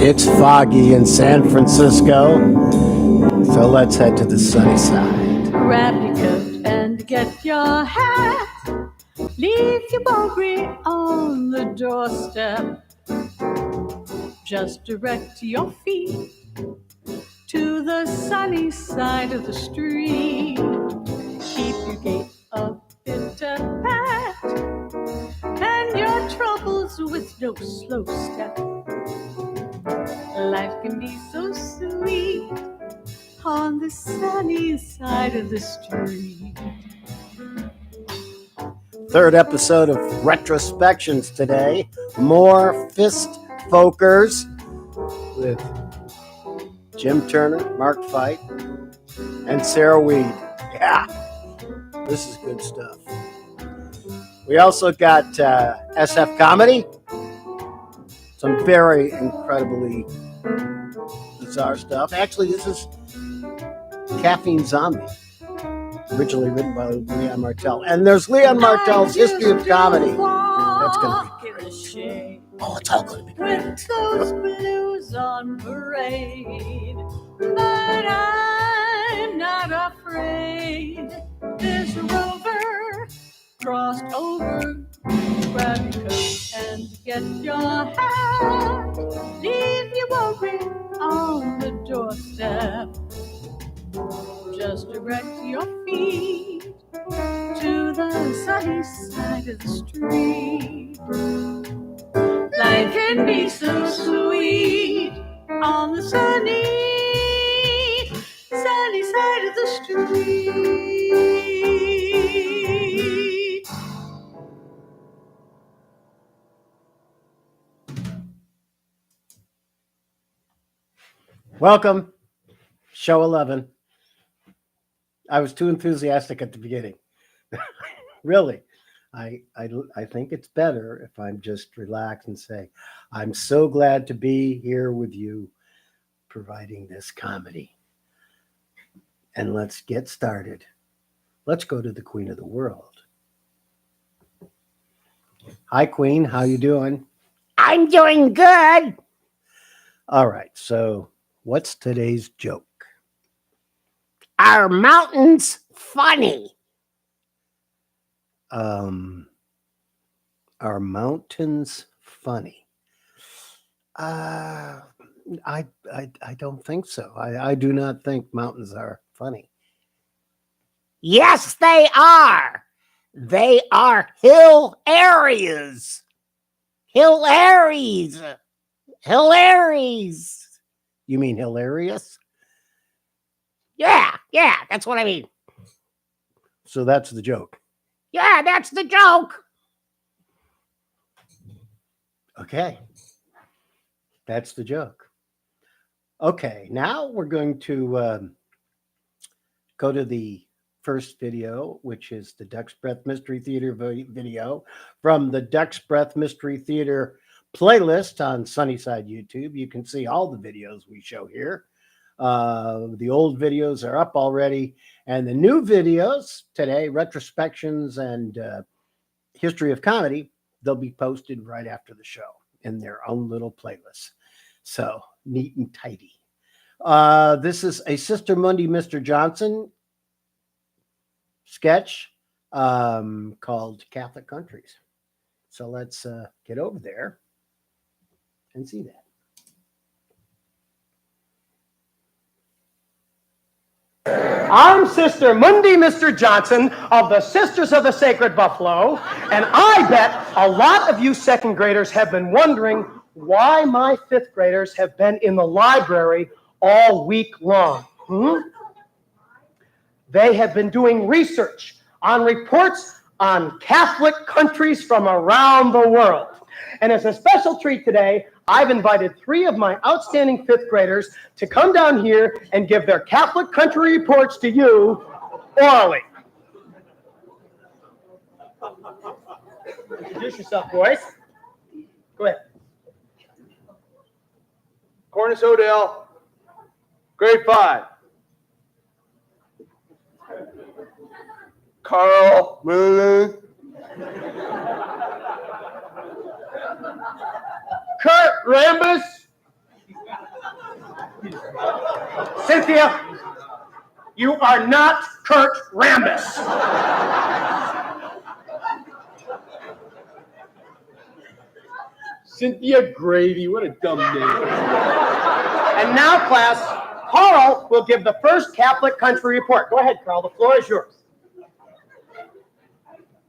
It's foggy in San Francisco, so let's head to the sunny side. Grab your coat and get your hat. Leave your bogey on the doorstep. Just direct your feet to the sunny side of the street. Keep your gait a bit pat, and your troubles with no slow step. Life can be so sweet on the sunny side of the street. Third episode of Retrospections today. More Phist Folkers with Jim Turner, Mark Fight, and Sarah Weed. Yeah, this is good stuff. We also got SFCOMEDY. Some very incredibly bizarre stuff. Actually, this is Caffeine Zombie, originally written by Leon Martell. And there's Leon Martell's History of Comedy. That's going to be great. Oh, it's all going to be great. With those blues on parade, but I'm not afraid. This rover crossed over. Grab your coat and get your hat. Leave your worry on the doorstep. Just direct your feet to the sunny side of the street. Life can be so sweet on the sunny side of the street. Welcome, show 11. I was too enthusiastic at the beginning. Really, I think it's better if I'm just relaxed and say, I'm so glad to be here with you providing this comedy. And let's get started. Let's go to the Queen of the World. Hi, Queen. How you doing? I'm doing good. All right. So what's today's joke? Are mountains funny? Are mountains funny? I don't think so. I do not think mountains are funny. Yes, they are. They are hill areas. Hilarious. You mean hilarious? Yeah, that's what I mean. So that's the joke. Yeah, that's the joke. Okay. That's the joke. Okay, now we're going to go to the first video, which is the Duck's Breath Mystery Theater video from the Duck's Breath Mystery Theater playlist on Sunnyside YouTube. You can see all the videos we show here. The old videos are up already, and the new videos today, Retrospections and History of Comedy, they'll be posted right after the show in their own little playlist. So neat and tidy. This is a Sister Monday, Mr. Johnson sketch called Catholic Countries. So let's get over there and see that. I'm Sister Monday, Mr. Johnson of the Sisters of the Sacred Buffalo, and I bet a lot of you second graders have been wondering why my fifth graders have been in the library all week long. They have been doing research on reports on Catholic countries from around the world. And as a special treat today, I've invited 3 of my outstanding fifth graders to come down here and give their Catholic country reports to you orally. Introduce yourself, boys. Go ahead. Cornish Odell, grade 5. Carl Moon. Kurt Rambus. Cynthia, you are not Kurt Rambis. Cynthia Gravy, what a dumb name. And now, class, Carl will give the first Catholic country report. Go ahead, Carl. The floor is yours.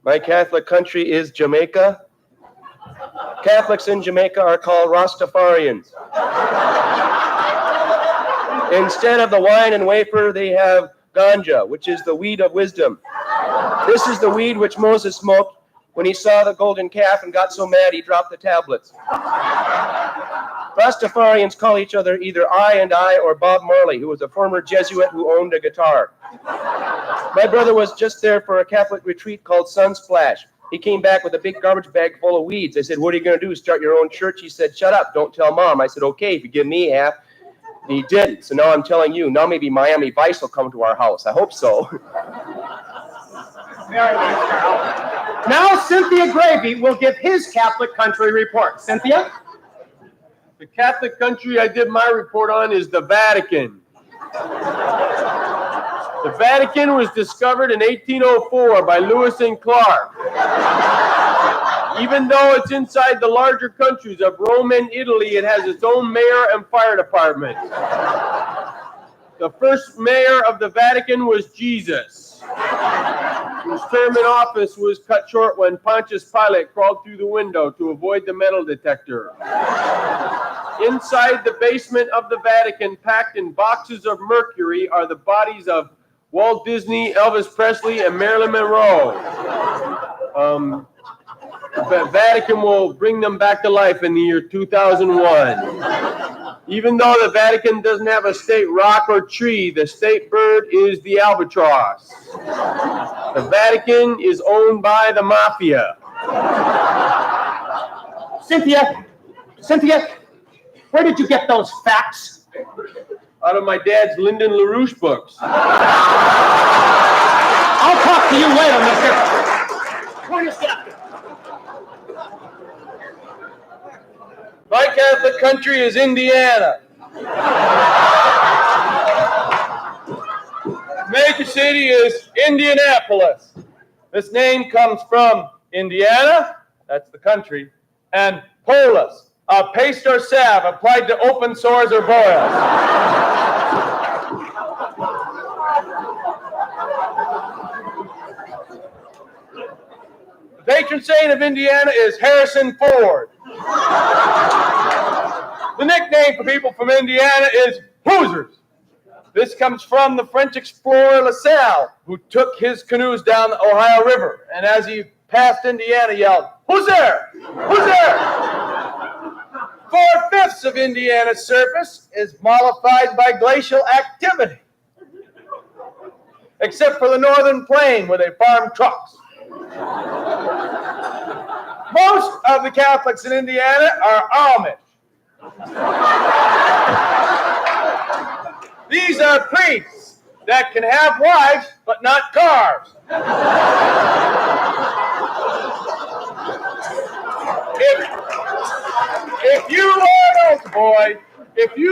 My Catholic country is Jamaica. Catholics in Jamaica are called Rastafarians. Instead of the wine and wafer, they have ganja, which is the weed of wisdom. This is the weed which Moses smoked when he saw the golden calf and got so mad he dropped the tablets. Rastafarians call each other either I and I or Bob Marley, who was a former Jesuit who owned a guitar. My brother was just there for a Catholic retreat called Sunsplash. He came back with a big garbage bag full of weeds. I said, what are you going to do, start your own church? He said, shut up, don't tell Mom. I said, okay, if you give me half. He didn't. So now I'm telling you, now maybe Miami Vice will come to our house. I hope so. Very nice, Carl. Now Cynthia Gravy will give his Catholic country report. Cynthia? The Catholic country I did my report on is the Vatican. The Vatican was discovered in 1804 by Lewis and Clark. Even though it's inside the larger countries of Rome and Italy, it has its own mayor and fire department. The first mayor of the Vatican was Jesus, whose term in office was cut short when Pontius Pilate crawled through the window to avoid the metal detector. Inside the basement of the Vatican, packed in boxes of mercury, are the bodies of Walt Disney, Elvis Presley, and Marilyn Monroe. The Vatican will bring them back to life in the year 2001. Even though the Vatican doesn't have a state rock or tree, the state bird is the albatross. The Vatican is owned by the mafia. Cynthia, where did you get those facts? Out of my dad's Lyndon LaRouche books. I'll talk to you later, mister. Point us down. My Catholic country is Indiana. Major city is Indianapolis. This name comes from Indiana, that's the country, and polis, a paste or salve applied to open sores or boils. The patron saint of Indiana is Harrison Ford. The nickname for people from Indiana is Hoosiers. This comes from the French explorer La Salle, who took his canoes down the Ohio River, and as he passed Indiana, yelled, "Who's there? Who's there?" 4/5 of Indiana's surface is mollified by glacial activity, except for the northern plain where they farm trucks. Most of the Catholics in Indiana are Amish. These are priests that can have wives, but not cars. If you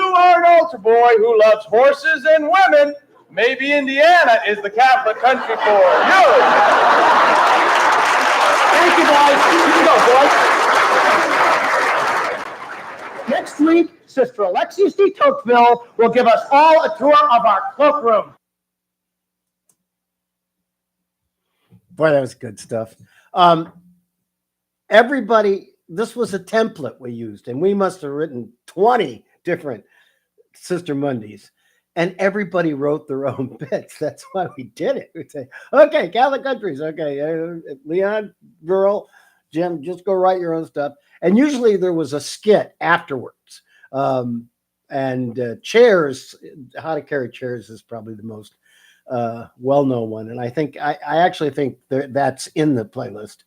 are an altar boy who loves horses and women, maybe Indiana is the Catholic country for you. Thank you, guys. You can go, boys. Next week, Sister Alexis de Tocqueville will give us all a tour of our cloakroom. Boy, that was good stuff. Everybody, this was a template we used, and we must have written 20 different Sister Mondays, and everybody wrote their own bits. That's why we did it. We'd say, okay, Catholic countries, okay, Leon, Burl, Jim, just go write your own stuff. And usually there was a skit afterwards. Chairs, how to carry chairs is probably the most well-known one. And I actually think that's in the playlist.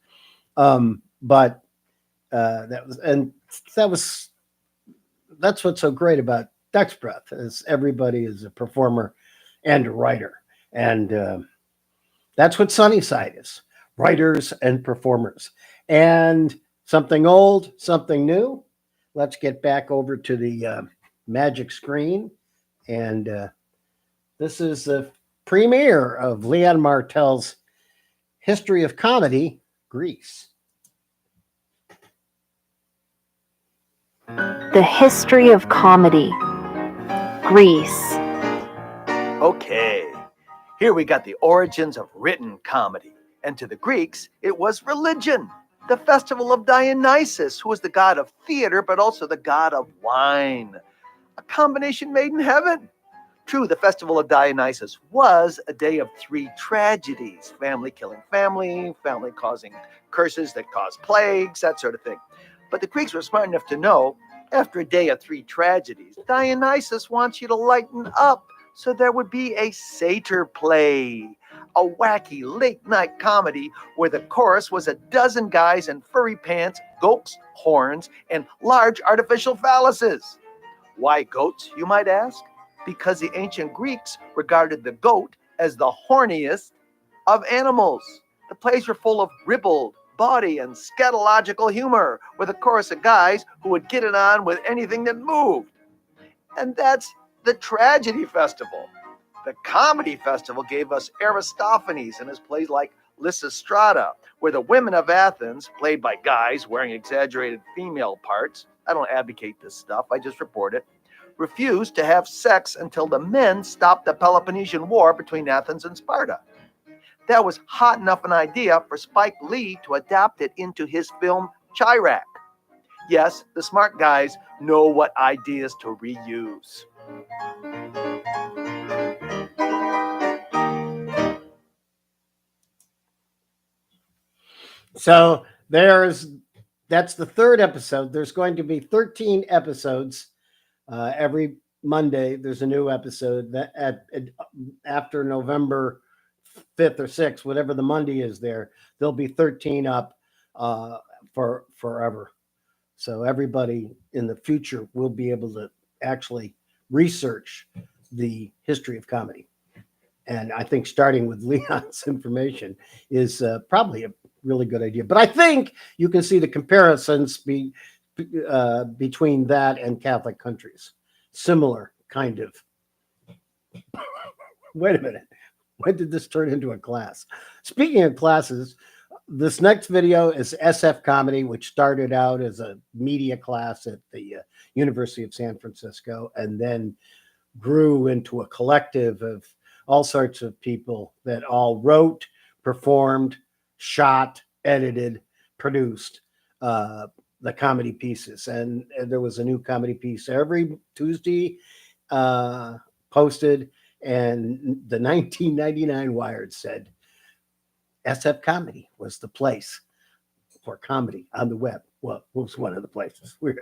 That's what's so great about Duck's Breath is everybody is a performer and a writer. And that's what Sunnyside is, writers and performers. And something old, something new. Let's get back over to the magic screen and This is the premiere of Leon Martell's History of Comedy, Greece. The History of Comedy, Greece. Okay, here we got the origins of written comedy. And to the Greeks, it was religion. The festival of Dionysus, who was the god of theater, but also the god of wine. A combination made in heaven. True, the festival of Dionysus was a day of 3 tragedies. Family killing family, family causing curses that cause plagues, that sort of thing. But the Greeks were smart enough to know, after a day of 3 tragedies, Dionysus wants you to lighten up. So there would be a satyr play, a wacky late-night comedy where the chorus was 12 guys in furry pants, goats, horns, and large artificial phalluses. Why goats, you might ask? Because the ancient Greeks regarded the goat as the horniest of animals. The plays were full of ribald, bawdy, and scatological humor, with a chorus of guys who would get it on with anything that moved. And that's the tragedy festival. The comedy festival gave us Aristophanes and his plays like Lysistrata, where the women of Athens, played by guys wearing exaggerated female parts, I don't advocate this stuff, I just report it, refused to have sex until the men stopped the Peloponnesian War between Athens and Sparta. That was hot enough an idea for Spike Lee to adapt it into his film Chirac. Yes, the smart guys know what ideas to reuse. So that's the 3rd episode. There's going to be 13 episodes. Every Monday, there's a new episode. After November 5th or 6th, whatever the Monday is there'll be 13 up for forever. So everybody in the future will be able to actually research the history of comedy. And I think starting with Leon's information is probably a really good idea. But I think you can see the comparisons between that and Catholic countries. Similar kind of. Wait a minute. When did this turn into a class? Speaking of classes, this next video is SF Comedy, which started out as a media class at the University of San Francisco and then grew into a collective of all sorts of people that all wrote, performed, shot, edited, produced the comedy pieces. And there was a new comedy piece every Tuesday posted. And the 1999 Wired said SF Comedy was the place for comedy on the web. Well, it was one of the places. It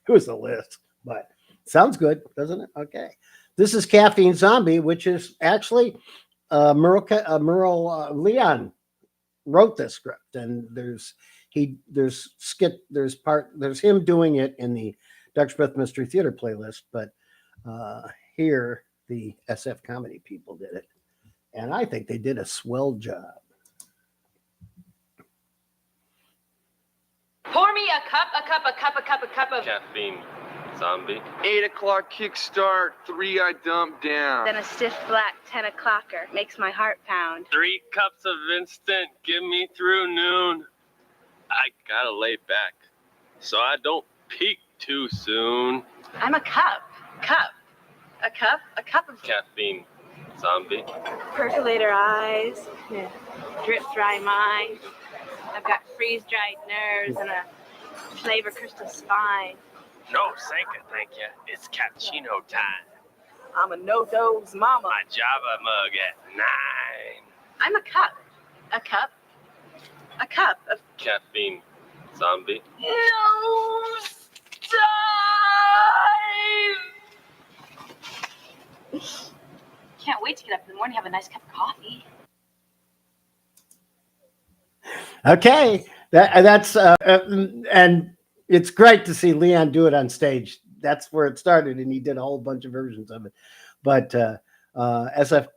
was a list, but sounds good, doesn't it? Okay. This is Caffeine Zombie, which is actually Merle Leon wrote this script, and there's him doing it in the Dr. Smith Mystery Theater playlist, but here the SF Comedy people did it, and I think they did a swell job. Pour me a cup of Caffeine Zombie. 8 o'clock kickstart, 3 I dump down. then a stiff black 10 o'clocker. Makes my heart pound. 3 cups of instant, get me through noon. I gotta lay back, so I don't peak too soon. I'm a cup. A cup of Caffeine Zombie. percolator eyes, drip dry mind. I've got freeze-dried nerves and a flavor crystal spine. No, Sanka, thank you. It's cappuccino time. I'm a no-dose mama. My Java mug at 9. I'm a cup of Caffeine Zombie. no time. Can't wait to get up in the morning and have a nice cup of coffee. Okay, that's and it's great to see Leon do it on stage. That's where it started, and he did a whole bunch of versions of it. But SF,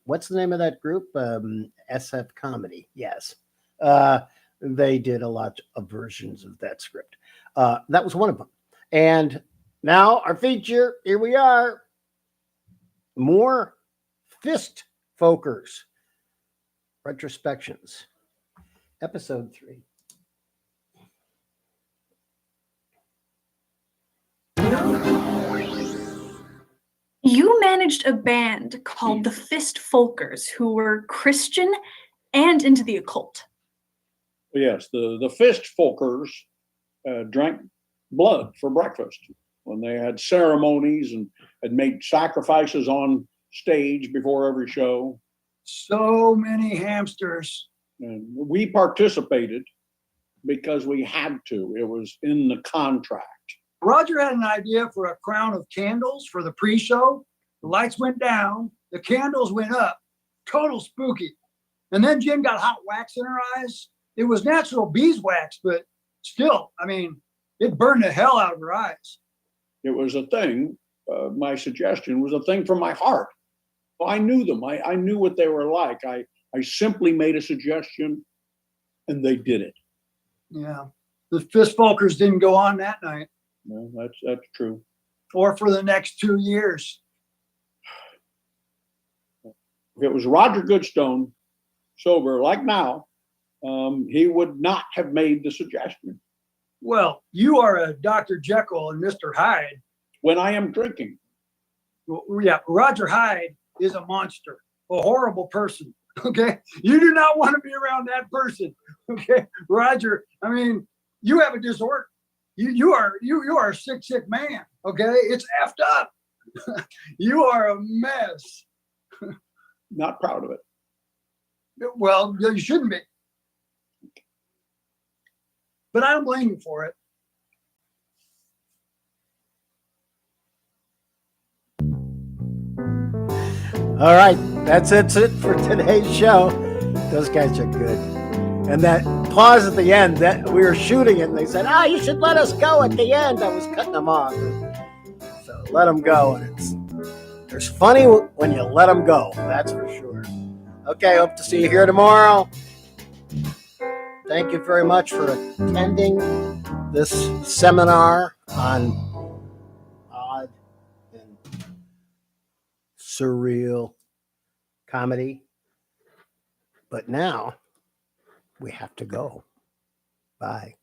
what's the name of that group? SF Comedy. Yes, they did a lot of versions of that script. That was one of them, and Now, our feature, here we are. More Phist Folkers. Retrospections. Episode 3. You managed a band called the Phist Folkers who were Christian and into the occult. Yes, the Phist Folkers drank blood for breakfast when they had ceremonies and had made sacrifices on stage before every show. So many hamsters. And we participated because we had to. It was in the contract. Roger had an idea for a crown of candles for the pre-show. The lights went down, the candles went up, total spooky. And then Jen got hot wax in her eyes. It was natural beeswax, but still, I mean, it burned the hell out of her eyes. It was a thing. My suggestion was a thing from my heart. Well, I knew them. I knew what they were like. I simply made a suggestion, and they did it. Yeah, the Phist Folkers didn't go on that night. No, that's true. Or for the next 2 years. If it was Roger Goodstone, sober, like now, he would not have made the suggestion. Well, you are a Dr. Jekyll and Mr. Hyde. When I am drinking. Well, yeah, Roger Hyde is a monster, a horrible person. Okay, you do not want to be around that person. Okay, Roger. I mean, you have a disorder. You are a sick man. Okay, it's effed up. You are a mess. Not proud of it. Well, you shouldn't be. But I don't blame you for it. All right, that's it for today's show. Those guys are good. And that pause at the end, that we were shooting it, and they said, you should let us go at the end. I was cutting them off. So let them go. And there's funny when you let them go. That's for sure. Okay, hope to see you here tomorrow. Thank you very much for attending this seminar on odd and surreal comedy. But now we have to go. Bye.